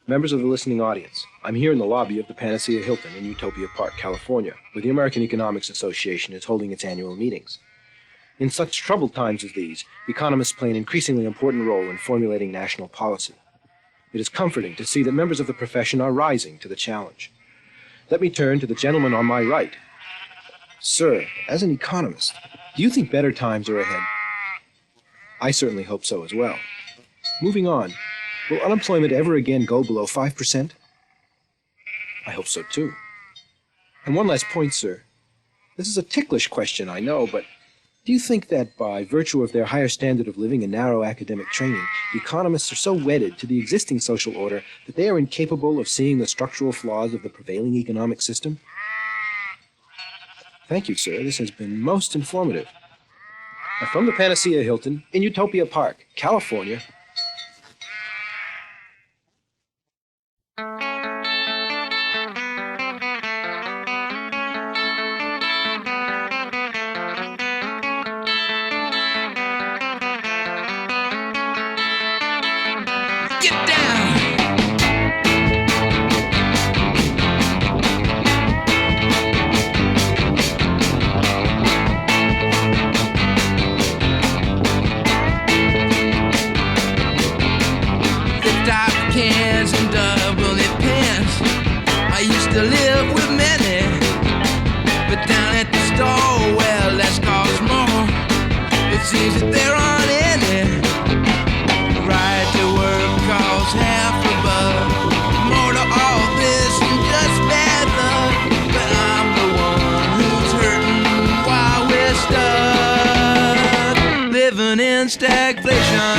Members of the listening audience, I'm here in the lobby of the Panacea Hilton in Utopia Park, California, where the American Economics Association is holding its annual meetings. In such troubled times as these, economists play an increasingly important role in formulating national policy. It is comforting to see that members of the profession are rising to the challenge. Let me turn to the gentleman on my right. Sir, as an economist, do you think better times are ahead? I certainly hope so as well. Moving on, will unemployment ever again go below 5%? I hope so too. And one last point, sir. This is a ticklish question, I know, but do you think that by virtue of their higher standard of living and narrow academic training, economists are so wedded to the existing social order that they are incapable of seeing the structural flaws of the prevailing economic system? Thank you, sir. This has been most informative. From the Panacea Hilton in Utopia Park, California. Get down! Cans and double-knit pants. I used to live with many, but down at the store, well, less costs more. It seems that there aren't any. Right to work costs half a buck. More to all this than just bad luck. But I'm the one who's hurting while we're stuck, living in stagflation.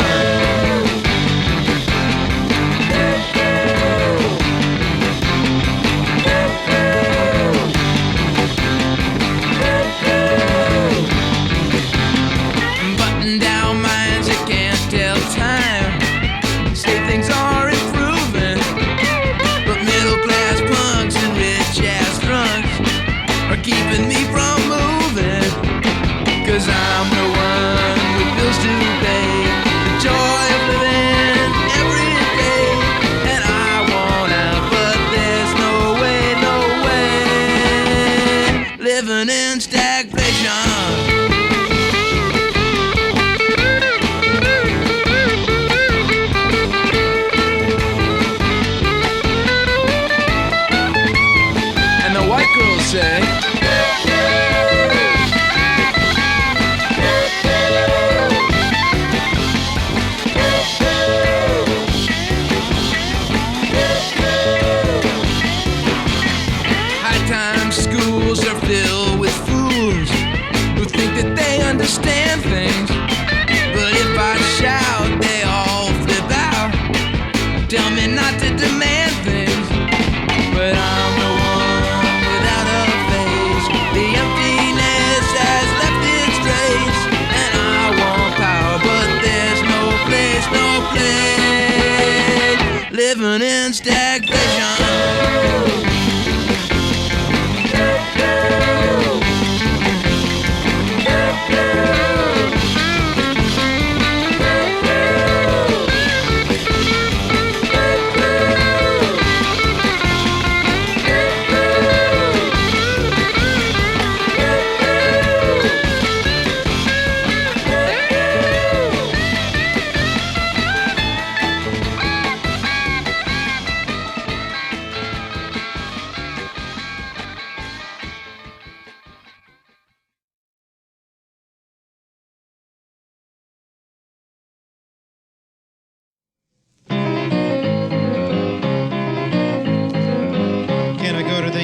Keeping me from moving, 'cause I'm the one with bills to pay, the joy of living every day, and I want out, but there's no way, living in stagflation. And the white girls say, schools are filled with fools who think that they understand things, but if I shout, they all flip out, tell me not to demand things. But I'm the one without a face, the emptiness has left its trace, and I want power, but there's no place, living in stagflation.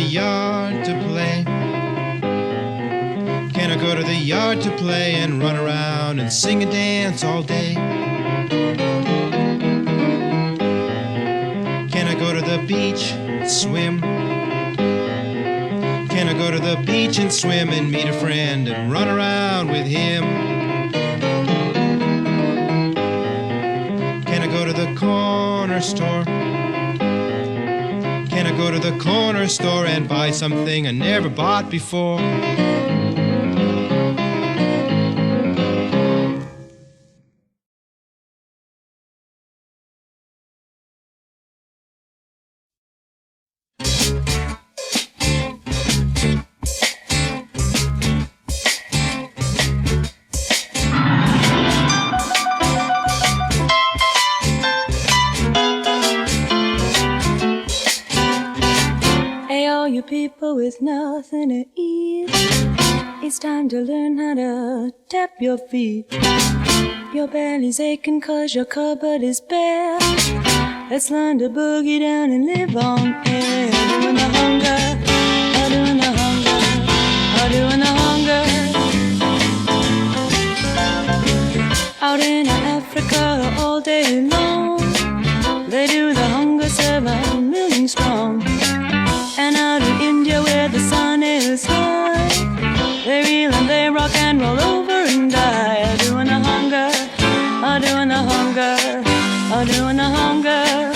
Yard to play? Can I go to the yard to play and run around and sing and dance all day? Can I go to the beach and swim? Can I go to the beach and swim and meet a friend and run around with him? Can I go to the corner store? Can I go to the corner store and buy something I never bought before? go with nothing to eat. It's time to learn how to tap your feet. Your belly's aching 'cause your cupboard is bare. Let's learn to boogie down and live on air. Doing the hunger, doing the hunger, doing the hunger. Out in Africa all day long, they do the hunger 7 million strong. And out in India where the sun is high, they reel and they rock and roll over and die. Doing the hunger, doing the hunger, doing the hunger.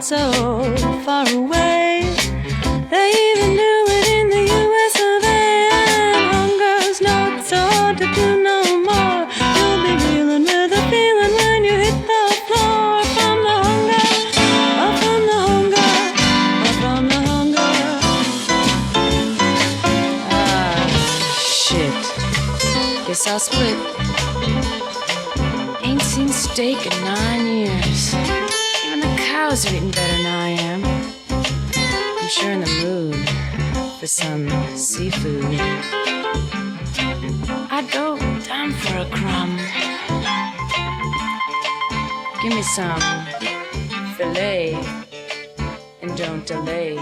So far away, they even do it in the US of A. And hunger's not so hard to do no more. You'll be reeling with a feeling when you hit the floor. From the hunger, from the hunger, from the hunger. Shit. Guess I'll split. Ain't seen steak in 9 years. Cows are eating better than I am. I'm sure in the mood for some seafood. I'd go down for a crumb. Give me some filet and don't delay.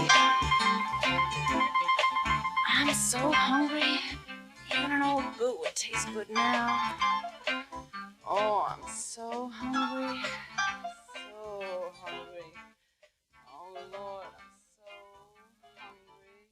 I'm so hungry. Even an old boot would taste good now. Oh, I'm so hungry. So hungry. Oh Lord, I'm so hungry.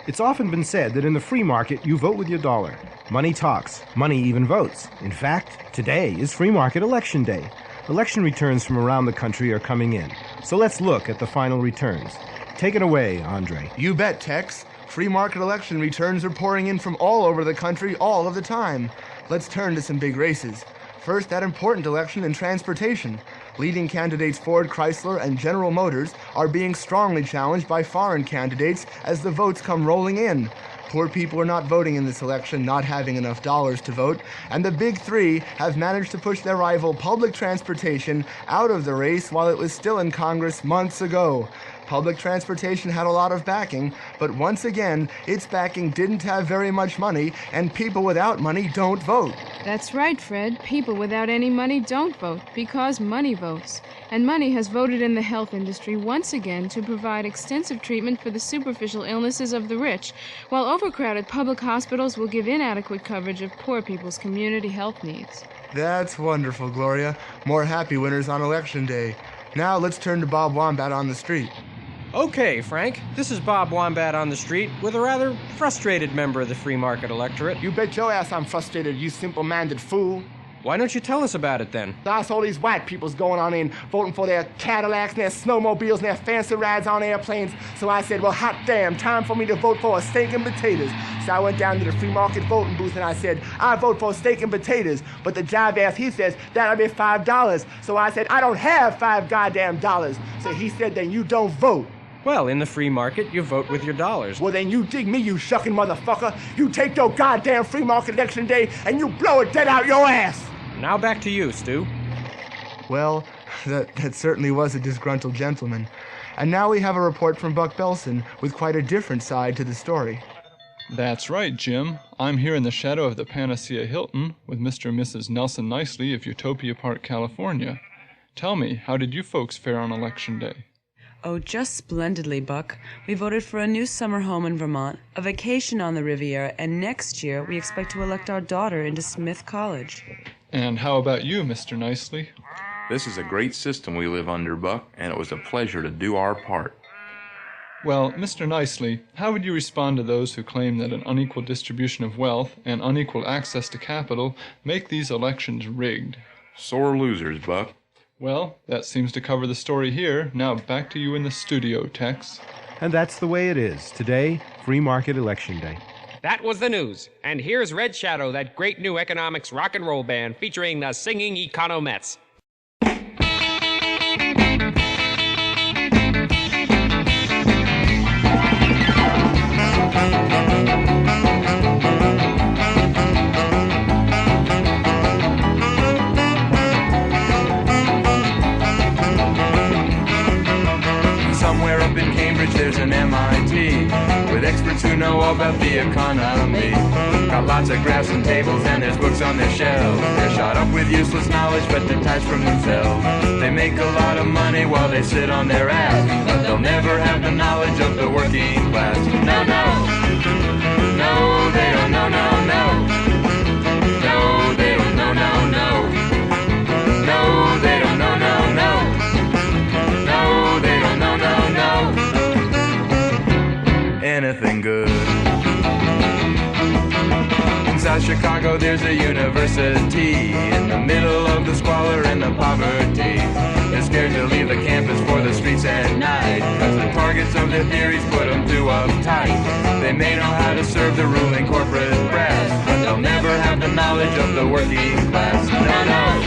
It's often been said that in the free market, you vote with your dollar. Money talks. Money even votes. In fact, today is free market election day. Election returns from around the country are coming in. So let's look at the final returns. Take it away, Andre. You bet, Tex. Free market election returns are pouring in from all over the country all of the time. Let's turn to some big races. First, that important election in transportation. Leading candidates Ford, Chrysler, and General Motors are being strongly challenged by foreign candidates as the votes come rolling in. Poor people are not voting in this election, not having enough dollars to vote, and the big three have managed to push their rival public transportation out of the race while it was still in Congress months ago. Public transportation had a lot of backing, but once again, its backing didn't have very much money, and people without money don't vote. That's right, Fred. People without any money don't vote, because money votes. And money has voted in the health industry once again to provide extensive treatment for the superficial illnesses of the rich, while overcrowded public hospitals will give inadequate coverage of poor people's community health needs. That's wonderful, Gloria. More happy winners on Election Day. Now let's turn to Bob Wombat on the street. Okay, Frank, this is Bob Wombat on the street with a rather frustrated member of the free market electorate. You bet your ass I'm frustrated, you simple-minded fool. Why don't you tell us about it then? I saw these white peoples going on in, voting for their Cadillacs and their snowmobiles and their fancy rides on airplanes. So I said, well, hot damn, time for me to vote for a steak and potatoes. So I went down to the free market voting booth and I said, I vote for steak and potatoes. But the jive ass, he says, that'll be $5. So I said, I don't have $5 goddamn dollars. So he said, then you don't vote. Well, in the free market, you vote with your dollars. Well, then you dig me, you shucking motherfucker. You take your goddamn free market election day and you blow it dead out your ass. Now back to you, Stu. Well, that certainly was a disgruntled gentleman. And now we have a report from Buck Belson with quite a different side to the story. That's right, Jim. I'm here in the shadow of the Panacea Hilton with Mr. and Mrs. Nelson Nicely of Utopia Park, California. Tell me, how did you folks fare on Election Day? Oh, just splendidly, Buck. We voted for a new summer home in Vermont, a vacation on the Riviera, and next year we expect to elect our daughter into Smith College. And how about you, Mr. Nicely? This is a great system we live under, Buck, and it was a pleasure to do our part. Well, Mr. Nicely, how would you respond to those who claim that an unequal distribution of wealth and unequal access to capital make these elections rigged? Sore losers, Buck. Well, that seems to cover the story here. Now back to you in the studio, Tex. And that's the way it is. Today, free market election day. That was the news. And here's Red Shadow, that great new economics rock and roll band featuring the Singing Economettes. Somewhere up in Cambridge there's an MIT with experts who know all about the economy. Got lots of graphs and tables and there's books on their shelves. They're shot up with useless knowledge but detached from themselves. They make a lot of money while they sit on their ass, but they'll never have the knowledge of the working class. No, no, no, they don't, no, no, no. No, they don't, no, no, no. No, they don't, no, no, no. No, they don't, no, no, no. Anything good. In South Chicago there's a university in the middle of the squalor and the poverty. They're scared to leave the campus for the streets at night, cause the targets of their theories put them too uptight. They may know how to serve the ruling corporate brass, but they'll never have the knowledge of the working class. No, no.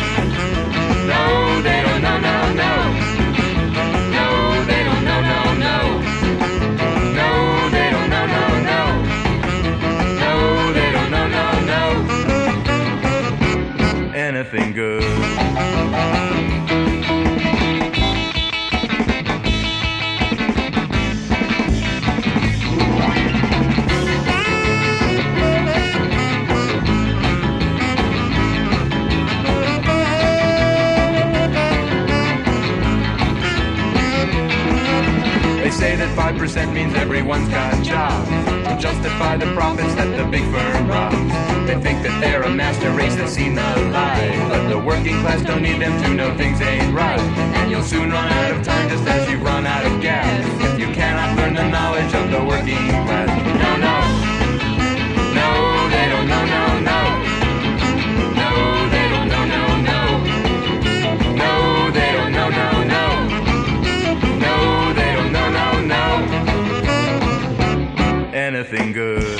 No, they don't, no, no, no. No, they don't, no, no, no. No, they don't, no, no, no. No, they don't, no, no, no. Anything good. They say that 5% means everyone's got jobs to justify the profits that the big firm robs. They think that they're a master race that's seen the light, but the working class don't need them to know things ain't right. And you'll soon run out of time just as you've run out of gas if you cannot learn the knowledge of the working class. No, no. No, they don't, no, no, no. No, they don't, no, no, no. No, they don't, no, no, no. No, they don't, no, no, no. Anything good.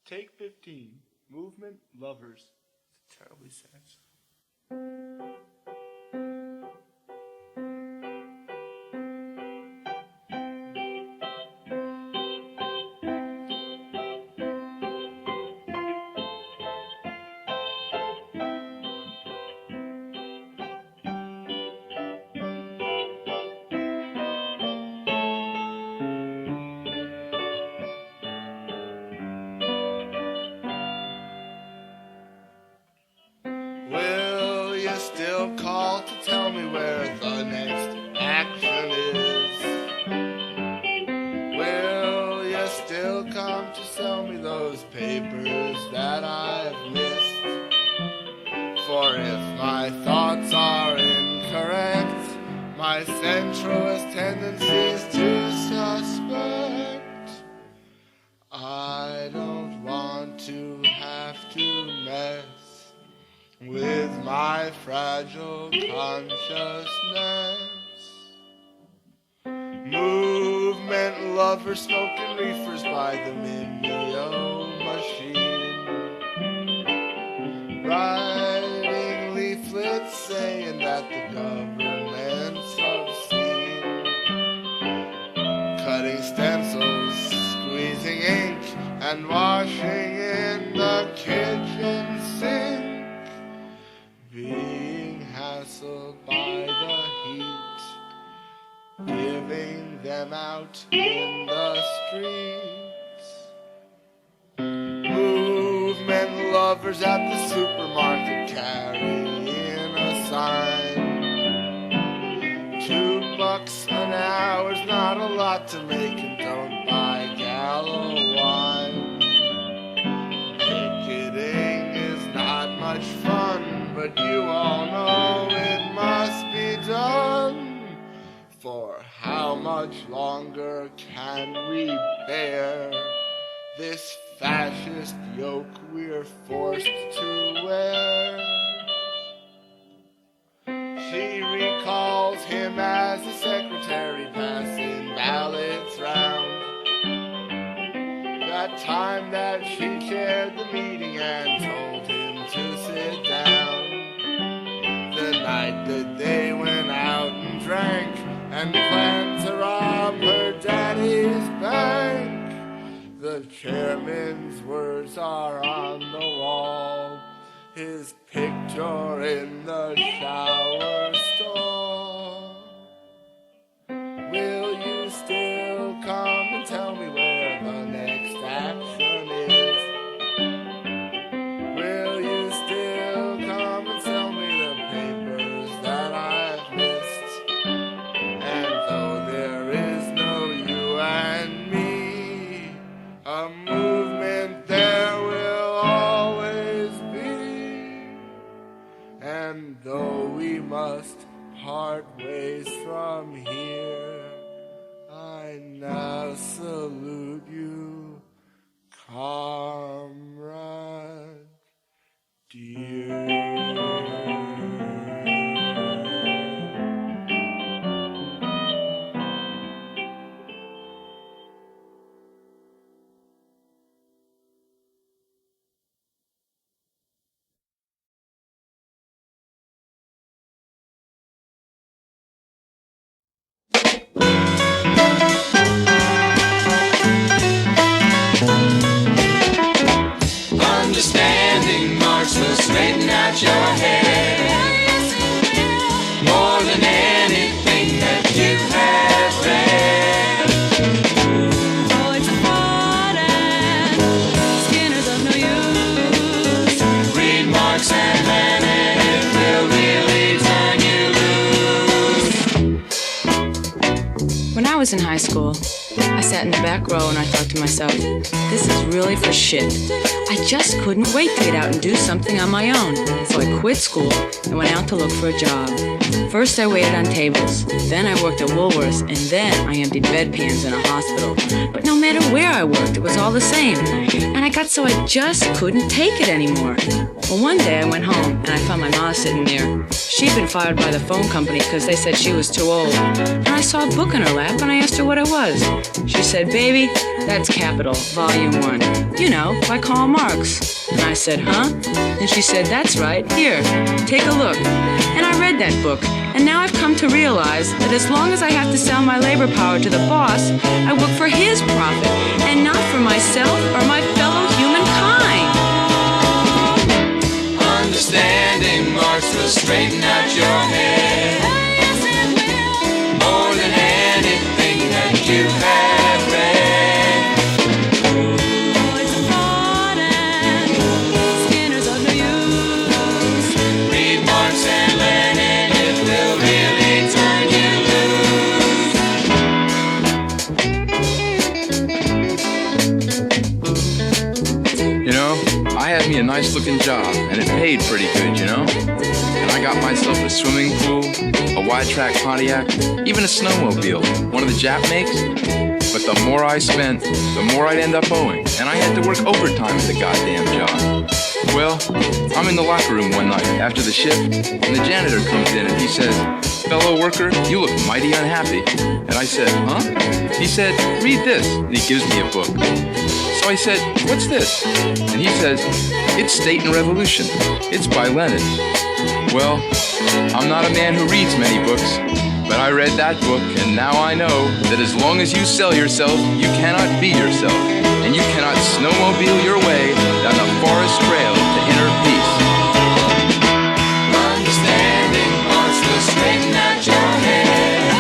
Take 15. Movement Lovers. It's terribly sad. Will you still call to tell me where the next action is? Will you still come to sell me those papers that I've missed? For if my thoughts are incorrect, my centralist tendencies to suspect, I don't want to have to mess with my fragile consciousness. Movement lovers smoking reefers by the Mineo machine, writing leaflets saying that the government's obscene, cutting stencils, squeezing ink, and washing in the kitchen sink, being hassled by the heat, giving them out in the streets. Movement lovers at the supermarket carrying a sign, $2 an hour's not a lot to make, and don't buy Gallo wine. Picketing is not much fun, but you all know it must be done. much longer can we bear this fascist yoke we're forced to wear? She recalls him as a secretary passing ballots round. That time that she chaired the meeting and told him to sit down. The night that they went out and drank and planned to rob her daddy's bank. The chairman's words are on the wall, his picture in the shower stall. Will you still come and tell me where the next action is? Will you still come and sell me the papers that I've missed? And though there is no you and me, a movement there will always be. And though we must part ways from here, I now salute you, comrade dear. Understanding Marx will straighten out your head more than anything that you have read. Poets of thought and Skinners of no use. Read Marx and Lenin, it will really turn you loose. When I was in high school, I sat in the back row and I thought to myself, this is really for shit. I just couldn't wait to get out and do something on my own. So I quit school and went out to look for a job. First I waited on tables, then I worked at Woolworths, and then I emptied bedpans in a hospital. But no matter where I worked, it was all the same. And I got so I just couldn't take it anymore. Well, one day I went home and I found my ma sitting there. She'd been fired by the phone company because they said she was too old. And I saw a book in her lap and I asked her what it was. She said, baby, that's Capital, Volume 1. You know, by Karl Marx. And I said, huh? And she said, that's right, here, take a look. And I read that book, and now I've come to realize that as long as I have to sell my labor power to the boss, I work for his profit, and not for myself or my fellow humankind. Understanding Marx will straighten out your head more than anything that you have read. Poets of thought and Skinners of no use. Read Marx and Lenin, it will really turn you loose. You know, I had me a nice looking job, and it paid pretty good, you know? And I got myself a swimming pool, a wide-track Pontiac, even a snowmobile, one of the Jap makes. But the more I spent, the more I'd end up owing, and I had to work overtime at the goddamn job. Well, I'm in the locker room one night after the shift, and the janitor comes in and he says, fellow worker, you look mighty unhappy. And I said, huh? He said, read this, and he gives me a book. So I said, what's this? And he says, it's State and Revolution. It's by Lenin. Well, I'm not a man who reads many books, but I read that book, and now I know that as long as you sell yourself, you cannot be yourself, and you cannot snowmobile your way down the forest trail to inner peace. Understanding Marx will straighten out your head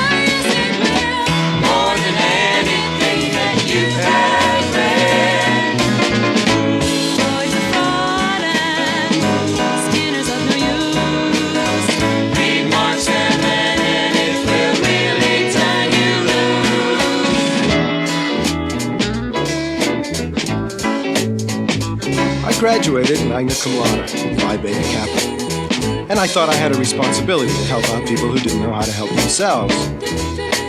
more than anything that you have read. Poets of thought and Skinners of no use. Read Marx and Lenin, it will really turn you loose. I graduated magna cum laude, Phi Beta Kappa, and I thought I had a responsibility to help out people who didn't know how to help themselves.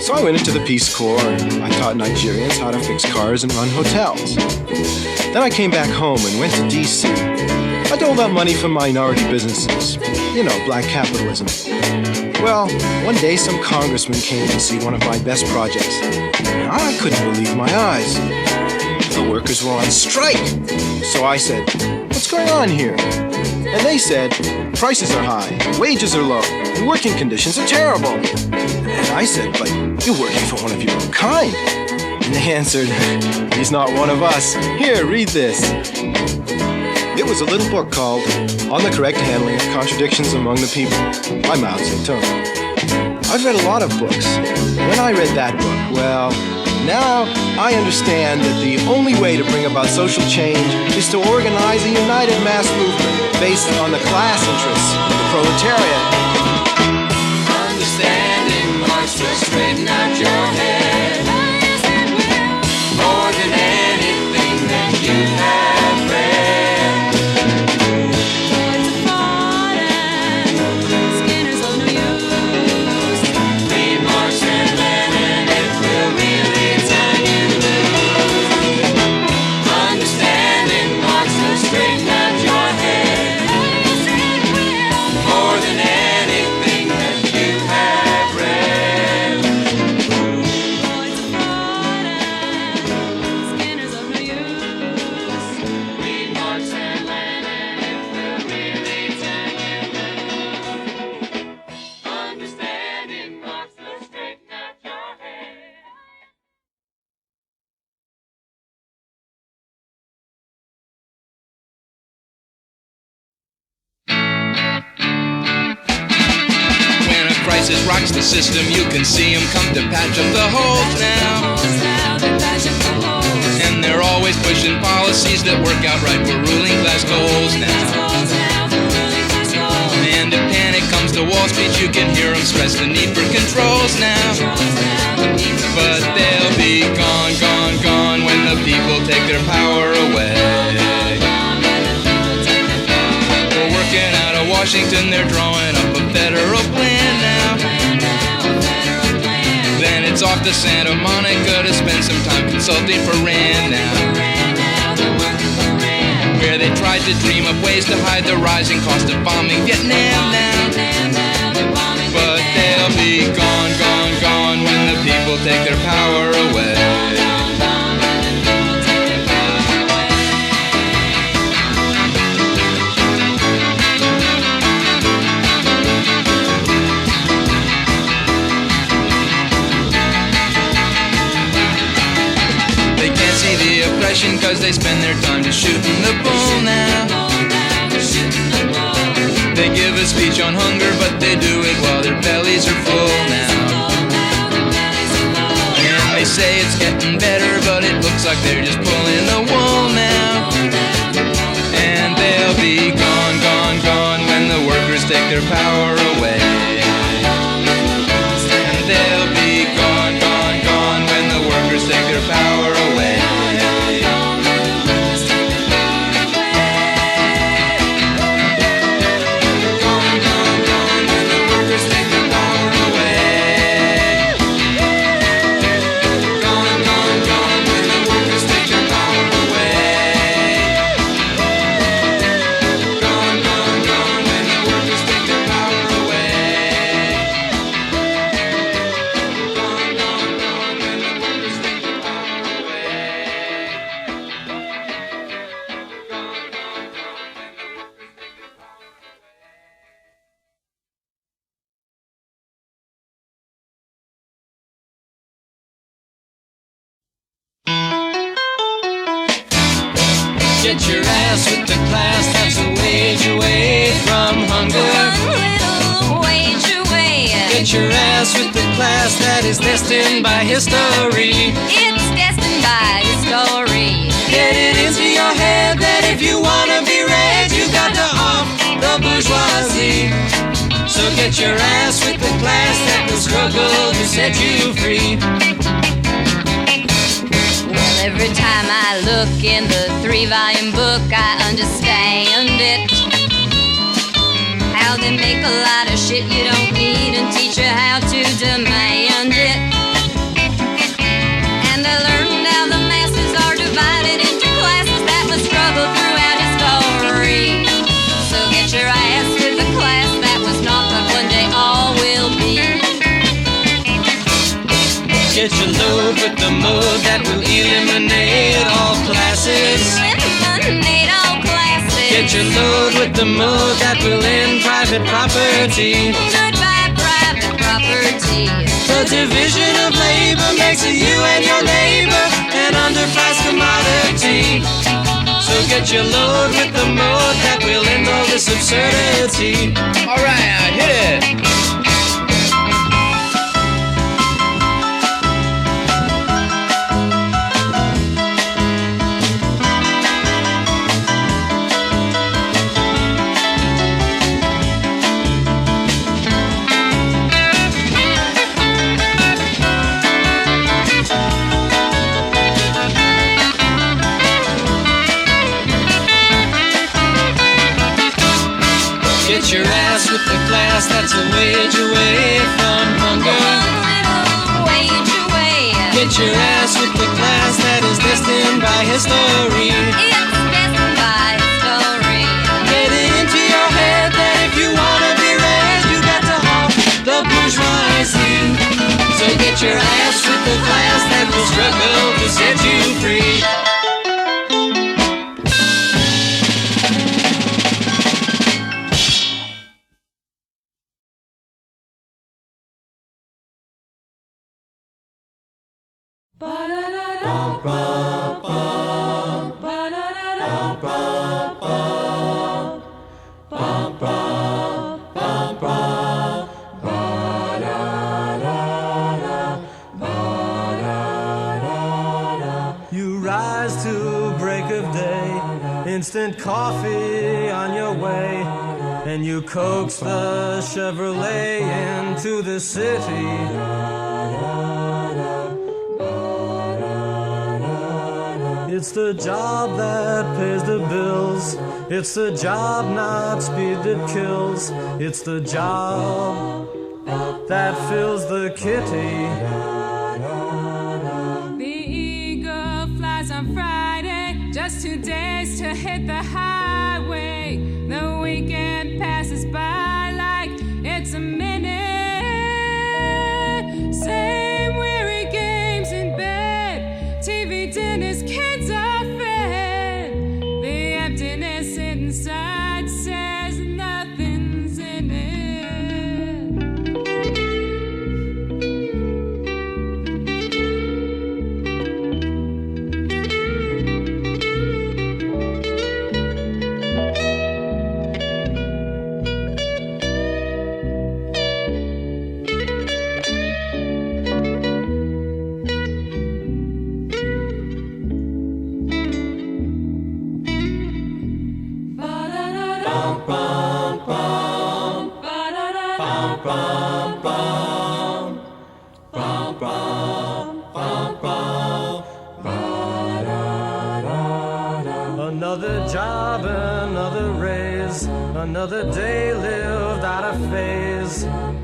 So I went into the Peace Corps and I taught Nigerians how to fix cars and run hotels. Then I came back home and went to D.C. I doled out money for minority businesses. You know, black capitalism. Well, one day some congressman came to see one of my best projects. I couldn't believe my eyes. The workers were on strike. So I said, "What's going on here?" And they said, "Prices are high, wages are low, and working conditions are terrible." And I said, "But you're working for one of your own kind." And they answered, "He's not one of us. Here, read this." It was a little book called On the Correct Handling of Contradictions Among the People by Mao Zedong. I've read a lot of books. When I read that book, well, now I understand that the only way to bring about social change is to organize a united mass movement based on the class interests of the proletariat. Understanding Marx will straighten out your head more than anything that you have read. Read Marx and Lenin, it will really turn you loose. Understanding Marx will straighten out your head more than anything that you have read. Read Marx and Lenin, it will really turn you loose. Understanding Marx will straighten out your head. When a crisis rocks the system, you can see them come to patch up the holes now. And they're always pushing policies that work out right for ruling class goals now. And if panic comes to Wall Street, you can hear them stress the need for controls now. But they'll be gone, gone, gone when the people take their power away. We're working out of Washington, they're drawing up a federal plan now. Then it's off to Santa Monica to spend some time consulting for Rand now, where they tried to dream up ways to hide the rising cost of bombing Vietnam now. But they'll be gone, gone, gone when the people take their power away. They can't see the oppression cause they spend their time just shooting the bull now. They give a speech on hunger, but they do it while their bellies are full now. And they say it's getting better, but it looks like they're just pulling the wool now. And they'll be gone, gone, gone when the workers take their power away. And they'll be gone, gone, gone when the workers take their power away. Get your ass with the class that's a wage away from hunger. Wage away. Get your ass with the class that is destined by history. It's destined by history. Get it into your head that if you wanna be read, you got to off the bourgeoisie. So get your ass with the class that will struggle to set you free. Every time I look in the 3-volume book, I understand it. How they make a lot of shit you don't need and teach you how to demand it. mode that will eliminate all classes. Eliminate all classes. Get your load with the mode that will end private property. Goodbye, private property. The division of labor makes you and your neighbor an underpriced commodity. So get your load with the mode that will end all this absurdity. All right, now hit it. Get your ass with the class that's a wage away from hunger. Wage away. Get your ass with the class that is destined by history. It's destined by history. Get it into your head that if you wanna be read, you got to halt the bourgeoisie. So get your ass with the class that will struggle to set you free. You rise to break of day, instant coffee on your way, and you coax the Chevrolet into the city. It's the job that pays the bills. It's the job, not speed that kills. It's the job that fills the kitty. The eagle flies on Friday, just 2 days to hit the highway. The weekend passes by like it's a minute. Same weary games in bed, TV dinners, kids are fed. The emptiness inside says nothing's in it. Another job, another raise, another day lived out of phase,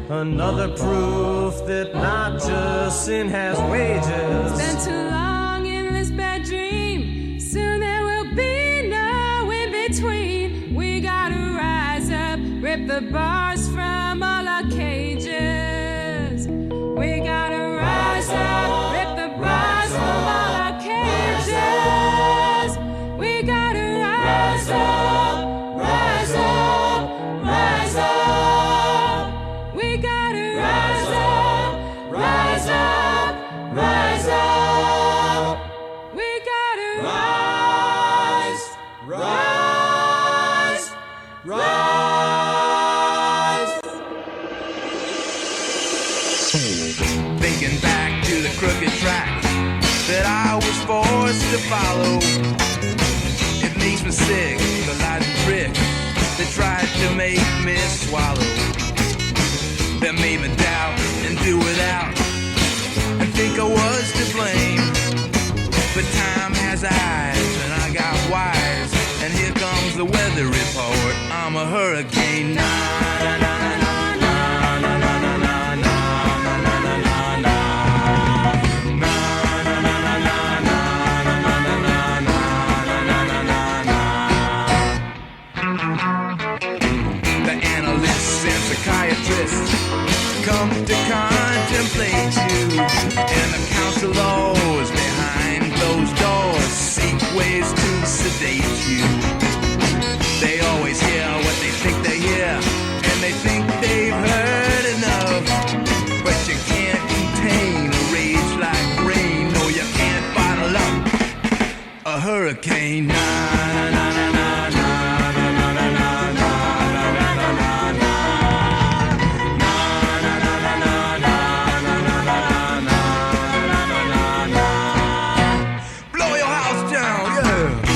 another proof that not just sin has wages. Spent too long in this bad dream, soon there will be no in between. We gotta rise up, rip the bars from all our cages. We gotta rise up, rip the bars from all our cages. We gotta rise up, rise up, rise up. We gotta rise up, rise up, rise up. We gotta rise, rise, rise. Thinking back to the crooked track that I was forced to follow. It makes me sick, the lies and trick that tried to make me swallow. That made me doubt and do without and think I was to blame. But time has eyes and I got wise, and here comes the weather report. I'm a hurricane. Na, na, na, na, na. Psychiatrists come to contemplate you, and the counselors sedate you. They always hear what they think they hear, and they think they've heard enough. But you can't contain a rage like rain. No, you can't bottle up a hurricane. Na na na na na na na na na na na na na na. Blow your house down, yeah.